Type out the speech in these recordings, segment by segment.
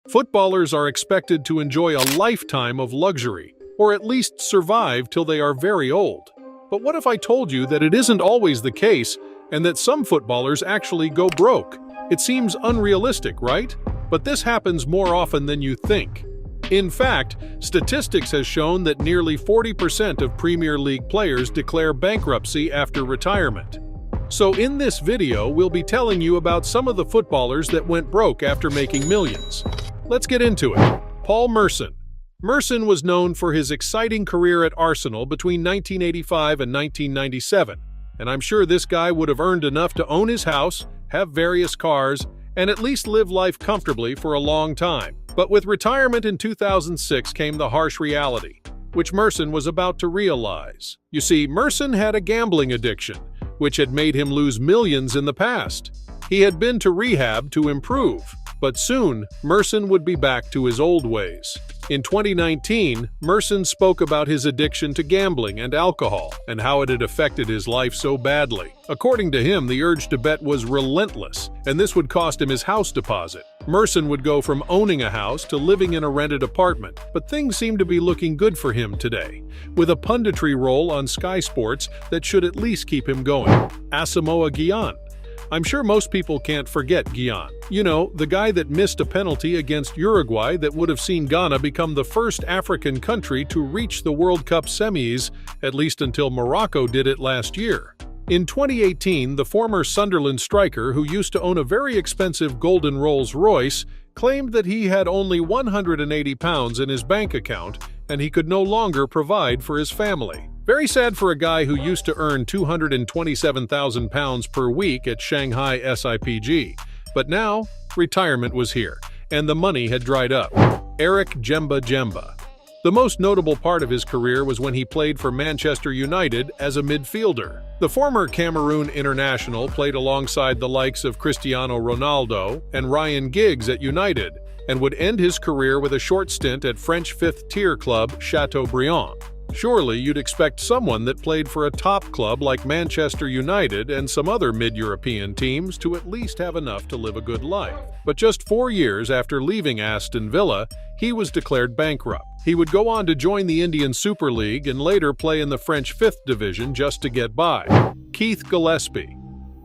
Footballers are expected to enjoy a lifetime of luxury, or at least survive till they are very old. But what if I told you that it isn't always the case, and that some footballers actually go broke? It seems unrealistic, right? But this happens more often than you think. In fact, statistics has shown that nearly 40% of Premier League players declare bankruptcy after retirement. So in this video, we'll be telling you about some of the footballers that went broke after making millions. Let's get into it. Paul Merson. Merson was known for his exciting career at Arsenal between 1985 and 1997, and I'm sure this guy would have earned enough to own his house, have various cars, and at least live life comfortably for a long time. But with retirement in 2006 came the harsh reality, which Merson was about to realize. You see, Merson had a gambling addiction, which had made him lose millions in the past. He had been to rehab to improve, but soon, Merson would be back to his old ways. In 2019, Merson spoke about his addiction to gambling and alcohol and how it had affected his life so badly. According to him, the urge to bet was relentless, and this would cost him his house deposit. Merson would go from owning a house to living in a rented apartment, but things seem to be looking good for him today, with a punditry role on Sky Sports that should at least keep him going. Asamoah Gyan. I'm sure most people can't forget Gyan. You know, the guy that missed a penalty against Uruguay that would have seen Ghana become the first African country to reach the World Cup semis, at least until Morocco did it last year. In 2018, the former Sunderland striker, who used to own a very expensive golden Rolls-Royce, claimed that he had only £180 in his bank account and he could no longer provide for his family. Very sad for a guy who used to earn £227,000 per week at Shanghai SIPG. But now, retirement was here, and the money had dried up. Eric Djemba Djemba. The most notable part of his career was when he played for Manchester United as a midfielder. The former Cameroon international played alongside the likes of Cristiano Ronaldo and Ryan Giggs at United, and would end his career with a short stint at French fifth-tier club Chateaubriand. Surely you'd expect someone that played for a top club like Manchester United and some other mid-European teams to at least have enough to live a good life. But just 4 years after leaving Aston Villa, he was declared bankrupt. He would go on to join the Indian Super League and later play in the French 5th Division just to get by. Keith Gillespie.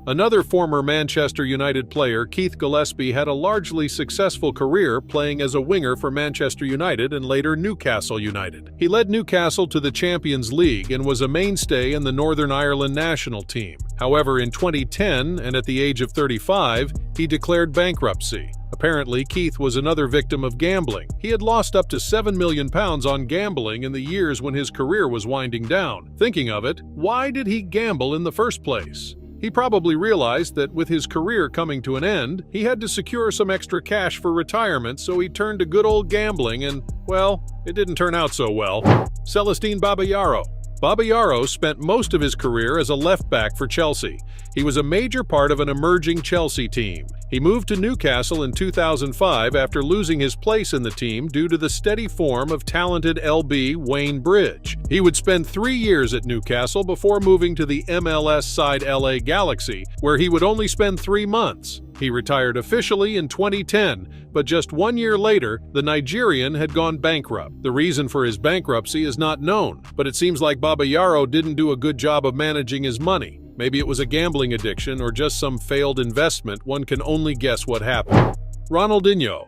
Another former Manchester United player, Keith Gillespie had a largely successful career playing as a winger for Manchester United and later Newcastle United. He led Newcastle to the Champions League and was a mainstay in the Northern Ireland national team. However, in 2010, and at the age of 35, he declared bankruptcy. Apparently, Keith was another victim of gambling. He had lost up to £7 million on gambling in the years when his career was winding down. Thinking of it, why did he gamble in the first place? He probably realized that with his career coming to an end, he had to secure some extra cash for retirement, so he turned to good old gambling and, well, it didn't turn out so well. Celestine Babayaro. Babayaro spent most of his career as a left-back for Chelsea. He was a major part of an emerging Chelsea team. He moved to Newcastle in 2005 after losing his place in the team due to the steady form of talented LB Wayne Bridge. He would spend 3 years at Newcastle before moving to the MLS side LA Galaxy, where he would only spend 3 months. He retired officially in 2010, but just 1 year later, the Nigerian had gone bankrupt. The reason for his bankruptcy is not known, but it seems like Babayaro didn't do a good job of managing his money. Maybe it was a gambling addiction or just some failed investment. One can only guess what happened. Ronaldinho.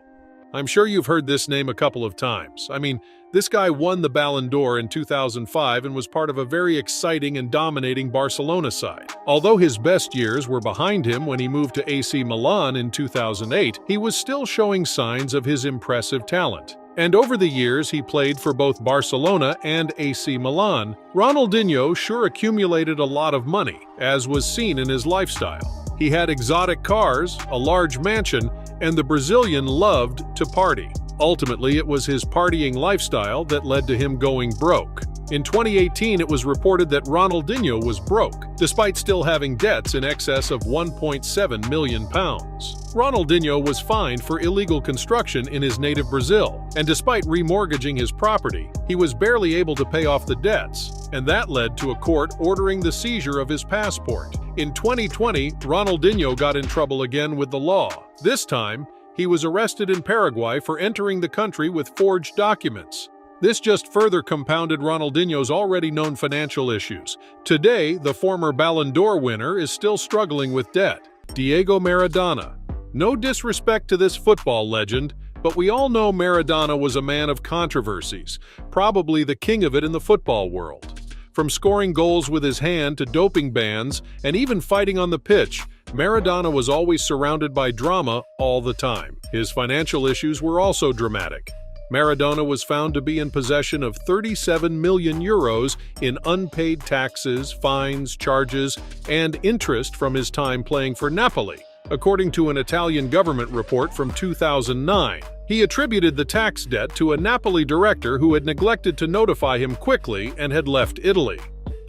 I'm sure you've heard this name a couple of times. I mean, this guy won the Ballon d'Or in 2005 and was part of a very exciting and dominating Barcelona side. Although his best years were behind him when he moved to AC Milan in 2008, he was still showing signs of his impressive talent. And over the years he played for both Barcelona and AC Milan, Ronaldinho sure accumulated a lot of money, as was seen in his lifestyle. He had exotic cars, a large mansion, and the Brazilian loved to party. Ultimately, it was his partying lifestyle that led to him going broke. In 2018, it was reported that Ronaldinho was broke, despite still having debts in excess of £1.7 million. Ronaldinho was fined for illegal construction in his native Brazil, and despite remortgaging his property, he was barely able to pay off the debts, and that led to a court ordering the seizure of his passport. In 2020, Ronaldinho got in trouble again with the law. This time, he was arrested in Paraguay for entering the country with forged documents. This just further compounded Ronaldinho's already known financial issues. Today, the former Ballon d'Or winner is still struggling with debt. Diego Maradona. No disrespect to this football legend, but we all know Maradona was a man of controversies, probably the king of it in the football world. From scoring goals with his hand to doping bans and even fighting on the pitch, Maradona was always surrounded by drama all the time. His financial issues were also dramatic. Maradona was found to be in possession of 37 million euros in unpaid taxes, fines, charges, and interest from his time playing for Napoli, according to an Italian government report from 2009. He attributed the tax debt to a Napoli director who had neglected to notify him quickly and had left Italy.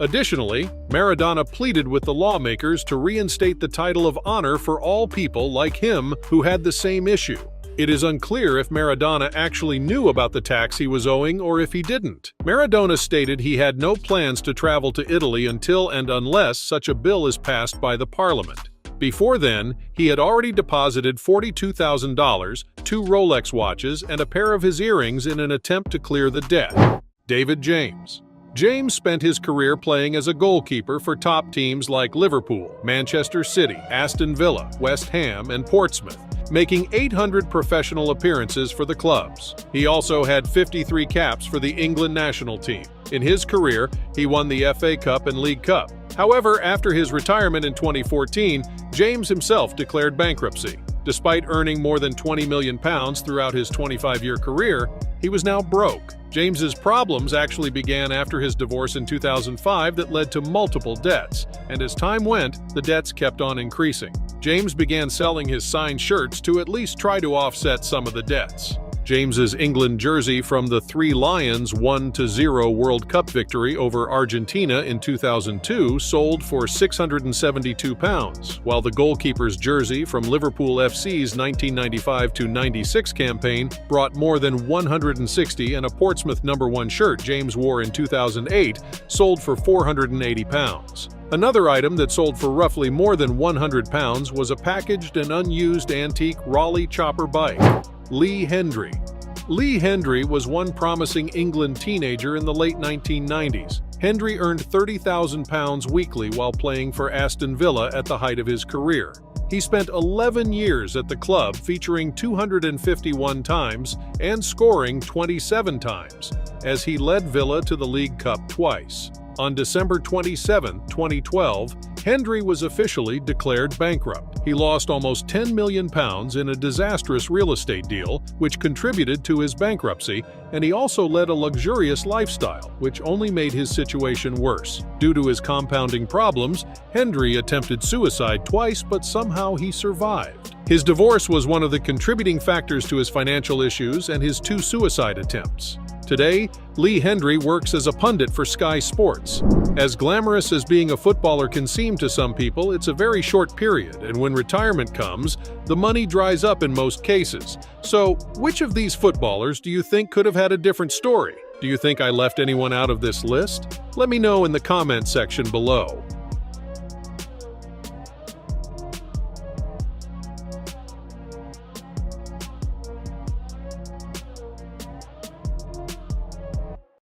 Additionally, Maradona pleaded with the lawmakers to reinstate the title of honor for all people like him who had the same issue. It is unclear if Maradona actually knew about the tax he was owing or if he didn't. Maradona stated he had no plans to travel to Italy until and unless such a bill is passed by the parliament. Before then, he had already deposited $42,000, 2 Rolex watches, and a pair of his earrings in an attempt to clear the debt. David James. James spent his career playing as a goalkeeper for top teams like Liverpool, Manchester City, Aston Villa, West Ham, and Portsmouth, making 800 professional appearances for the clubs. He also had 53 caps for the England national team. In his career, he won the FA Cup and League Cup. However, after his retirement in 2014, James himself declared bankruptcy. Despite earning more than £20 million throughout his 25-year career, he was now broke. James's problems actually began after his divorce in 2005 that led to multiple debts, and as time went, the debts kept on increasing. James began selling his signed shirts to at least try to offset some of the debts. James's England jersey from the Three Lions 1-0 World Cup victory over Argentina in 2002 sold for £672, while the goalkeeper's jersey from Liverpool FC's 1995-96 campaign brought more than 160, and a Portsmouth #1 shirt James wore in 2008 sold for £480. Another item that sold for roughly more than £100 was a packaged and unused antique Raleigh chopper bike. Lee Hendrie. Lee Hendrie was one promising England teenager in the late 1990s. Hendrie earned £30,000 weekly while playing for Aston Villa at the height of his career. He spent 11 years at the club, featuring 251 times and scoring 27 times, as he led Villa to the League Cup twice. On December 27, 2012, Hendrie was officially declared bankrupt. He lost almost £10 million in a disastrous real estate deal, which contributed to his bankruptcy, and he also led a luxurious lifestyle, which only made his situation worse. Due to his compounding problems, Hendrie attempted suicide twice, but somehow he survived. His divorce was one of the contributing factors to his financial issues and his 2 suicide attempts. Today, Lee Hendrie works as a pundit for Sky Sports. As glamorous as being a footballer can seem to some people, it's a very short period, and when retirement comes, the money dries up in most cases. So, which of these footballers do you think could have had a different story? Do you think I left anyone out of this list? Let me know in the comment section below.